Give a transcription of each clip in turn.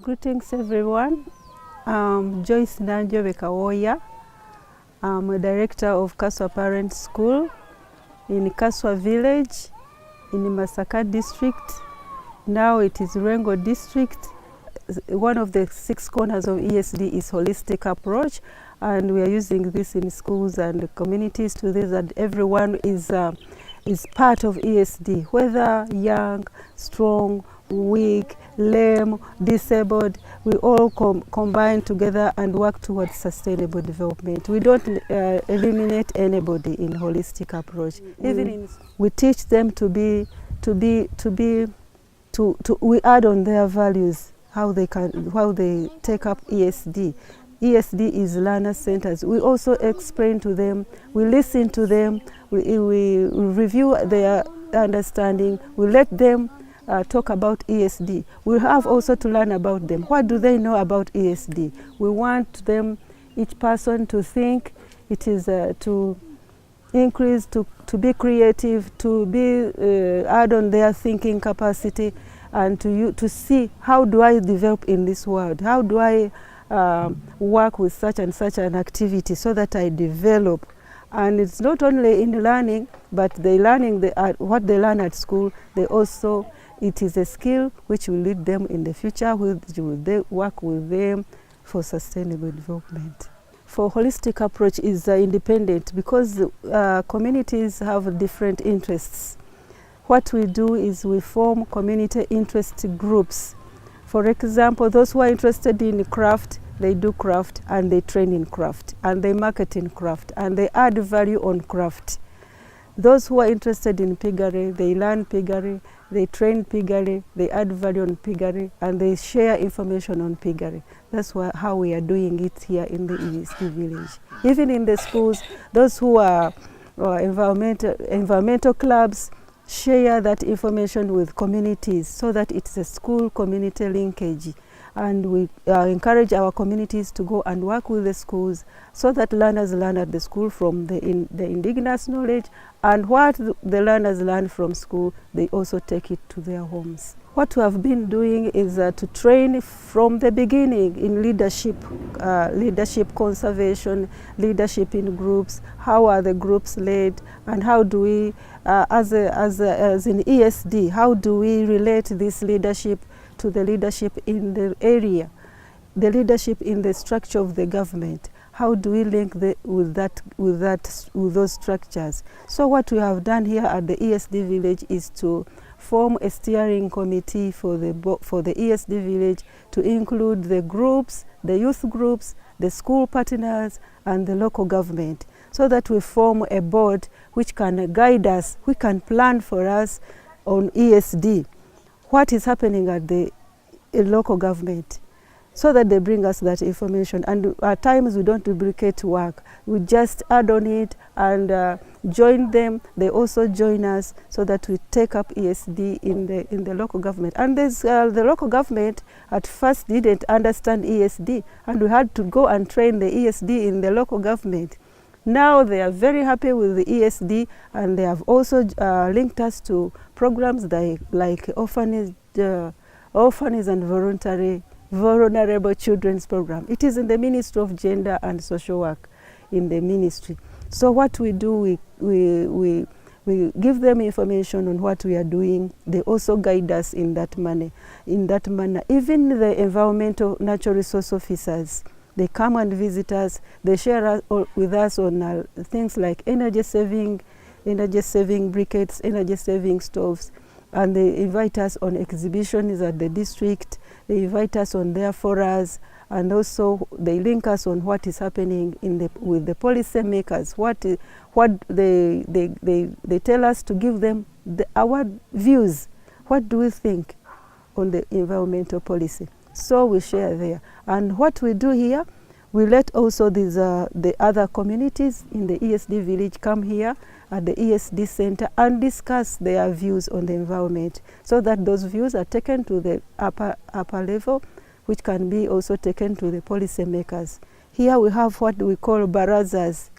Greetings everyone. I'm Joyce Nanjobe Kawoya. I'm a director of Kaswa Parent School in Kaswa Village in Masaka District. Now it is Rengo District. One of the 6 corners of ESD is holistic approach, and we are using this in schools and communities to this that everyone is part of ESD, whether young, strong, weak, lame, disabled. We all combine together and work towards sustainable development. We don't eliminate anybody in holistic approach. We teach them we add on their values, how they take up ESD. ESD is learner centers. We also explain to them, we listen to them, we review their understanding, we let them talk about ESD. We have also to learn about them. What do they know about ESD? We want them, each person, to think. It is to increase, to be creative, to be add on their thinking capacity, and to see, how do I develop in this world? How do I work with such and such an activity so that I develop? And it's not only in learning, but they learning what they learn at school. It is a skill which will lead them in the future, which will work with them for sustainable development. For holistic approach is independent because communities have different interests. What we do is we form community interest groups. For example, those who are interested in craft, they do craft and they train in craft and they market in craft and they add value on craft. Those who are interested in piggery, they learn piggery, they train piggery, they add value on piggery, and they share information on piggery. That's how we are doing it here in the ESD village. Even in the schools, those who are environmental clubs share that information with communities so that it's a school community linkage. And we encourage our communities to go and work with the schools so that learners learn at the school from the indigenous knowledge, and what the learners learn from school, they also take it to their homes. What we have been doing is to train from the beginning in leadership, leadership conservation, leadership in groups. How are the groups led, and how do we, as in ESD, how do we relate this leadership to the leadership in the area, the leadership in the structure of the government? How do we link with those structures? So what we have done here at the ESD village is to form a steering committee for the ESD village to include the groups, the youth groups, the school partners, and the local government, so that we form a board which can guide us, we can plan for us on ESD. What is happening at the local government, so that they bring us that information. And at times we don't duplicate work. We just add on it and join them. They also join us so that we take up ESD in the local government. And the local government at first didn't understand ESD, and we had to go and train the ESD in the local government. Now they are very happy with the ESD, and they have also linked us to programs like orphanage and vulnerable children's program. It is in the Ministry of Gender and Social Work in the ministry. So what we do, we give them information on what we are doing. They also guide us in that manner. Even the environmental natural resource officers, they come and visit us. They share with us on things like energy saving briquettes, energy saving stoves, and they invite us on exhibitions at the district. They invite us on their forums, and also they link us on what is happening with the policy makers. What they tell us to give them our views. What do we think on the environmental policy? So we share there. And what we do here, we let also the other communities in the ESD village come here at the ESD center and discuss their views on the environment, so that those views are taken to the upper level, which can be also taken to the policy makers. Here we have what we call barazas,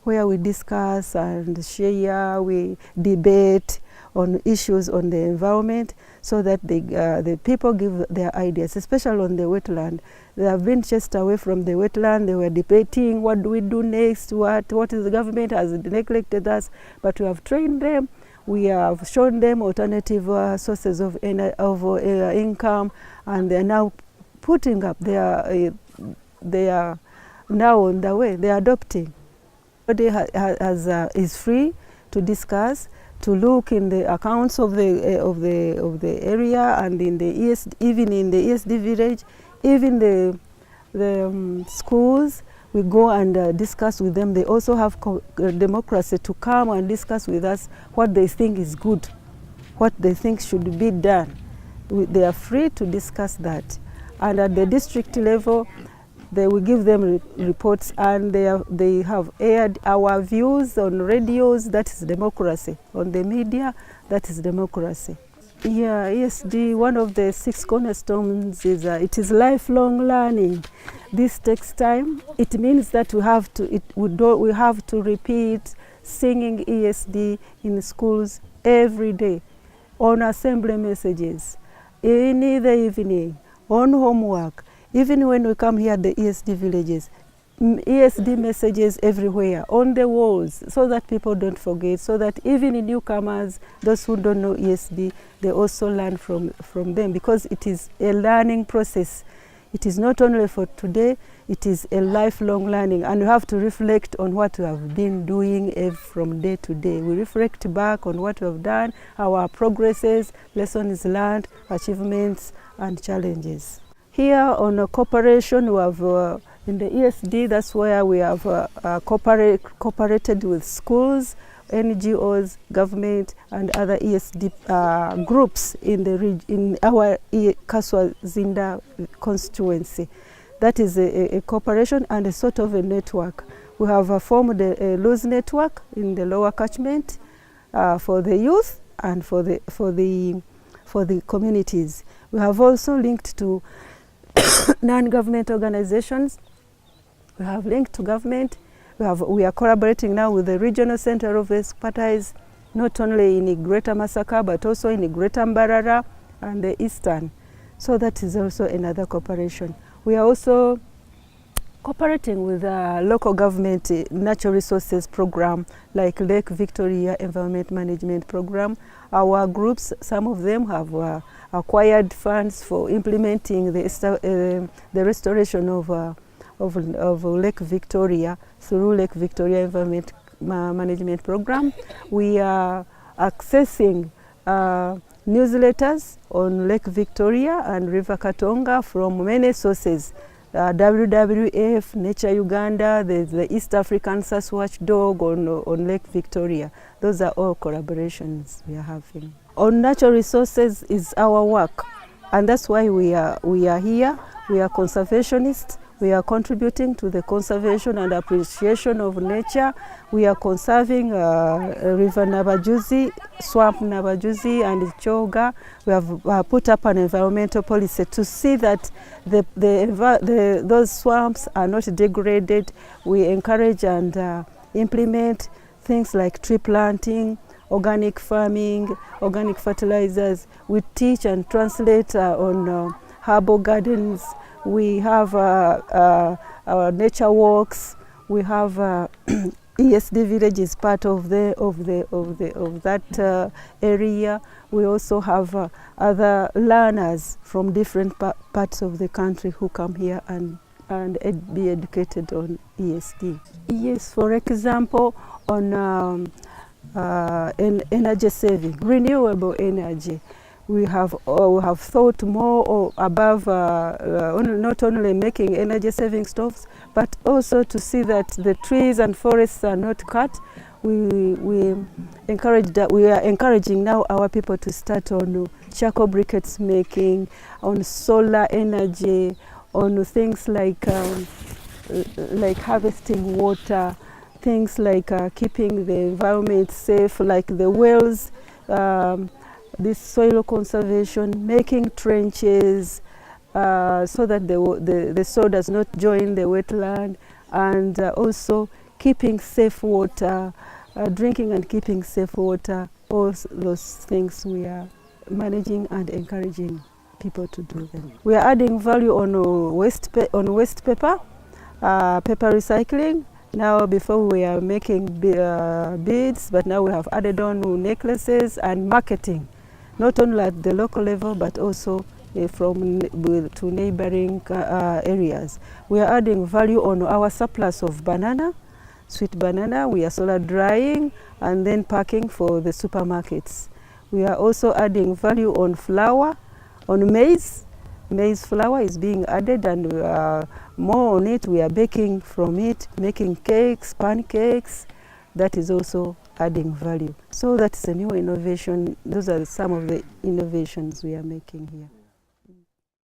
where we discuss and share, we debate on issues on the environment, so that the people give their ideas, especially on the wetland. They have been chased away from the wetland. They were debating, what do we do next? What is the government has neglected us? But we have trained them. We have shown them alternative sources of income, and they are now putting up. They are now on the way. They are adopting. Everybody is free to discuss, to look in the accounts of the area, and in the even in the ESD village, even the schools. We go and discuss with them. They also have democracy to come and discuss with us what they think is good, what they think should be done. They are free to discuss that. And at the district level, they will give them reports, and they have aired our views on radios. That is democracy. On the media, that is democracy. Yeah, ESD, one of the 6 cornerstones is it is lifelong learning. This takes time. It means that we have to repeat singing ESD in schools every day, on assembly messages, in the evening, on homework. Even when we come here at the ESD villages, ESD messages everywhere, on the walls, so that people don't forget, so that even in newcomers, those who don't know ESD, they also learn from them, because it is a learning process. It is not only for today, it is a lifelong learning, and you have to reflect on what you have been doing from day to day. We reflect back on what we have done, our progresses, lessons learned, achievements, and challenges. Here on cooperation, we have in the ESD, that's where we have cooperated with schools, NGOs, government, and other ESD groups in our Kaswa-Zinda constituency. That is a cooperation and a sort of a network. We have formed a loose network in the lower catchment for the youth and for the communities. We have also linked to non-government organizations. We have linked to government. We are collaborating now with the Regional Center of Expertise, not only in Greater Masaka, but also in Greater Mbarara and the Eastern. So that is also another cooperation. We are also cooperating with local government natural resources program, like Lake Victoria Environment Management Program. Our groups, some of them have acquired funds for implementing the restoration of Lake Victoria through Lake Victoria Environment Management Program. We are accessing newsletters on Lake Victoria and River Katonga from many sources. WWF, Nature Uganda, there's the East African SAS Watchdog on Lake Victoria. Those are all collaborations we are having. On natural resources is our work, and that's why we are here. We are conservationists. We are contributing to the conservation and appreciation of nature. We are conserving River Nabajuzi, Swamp Nabajuzi and Choga. We have put up an environmental policy to see that those swamps are not degraded. We encourage and implement things like tree planting, organic farming, organic fertilizers. We teach and translate on herbal gardens. We have our nature walks. We have ESD village is part of that area. We also have other learners from different parts of the country who come here and be educated on ESD. Yes, for example, on energy saving, renewable energy. We have thought more above not only making energy saving stoves, but also to see that the trees and forests are not cut. We are encouraging now our people to start on charcoal briquettes making, on solar energy, on things like harvesting water, things like keeping the environment safe, like the wells. This soil conservation, making trenches so that the soil does not join the wetland, and also keeping safe water, drinking and keeping safe water All those things we are managing and encouraging people to do them. We are adding value on waste paper, paper recycling. Now before we are making beads, but now we have added on necklaces and marketing, not only at the local level but also to neighboring areas. We are adding value on our surplus of banana, sweet banana. We are solar drying and then packing for the supermarkets. We are also adding value on flour, on maize. Maize flour is being added, and more on it. We are baking from it, making cakes, pancakes. That is also adding value. So that's a new innovation. Those are some of the innovations we are making here.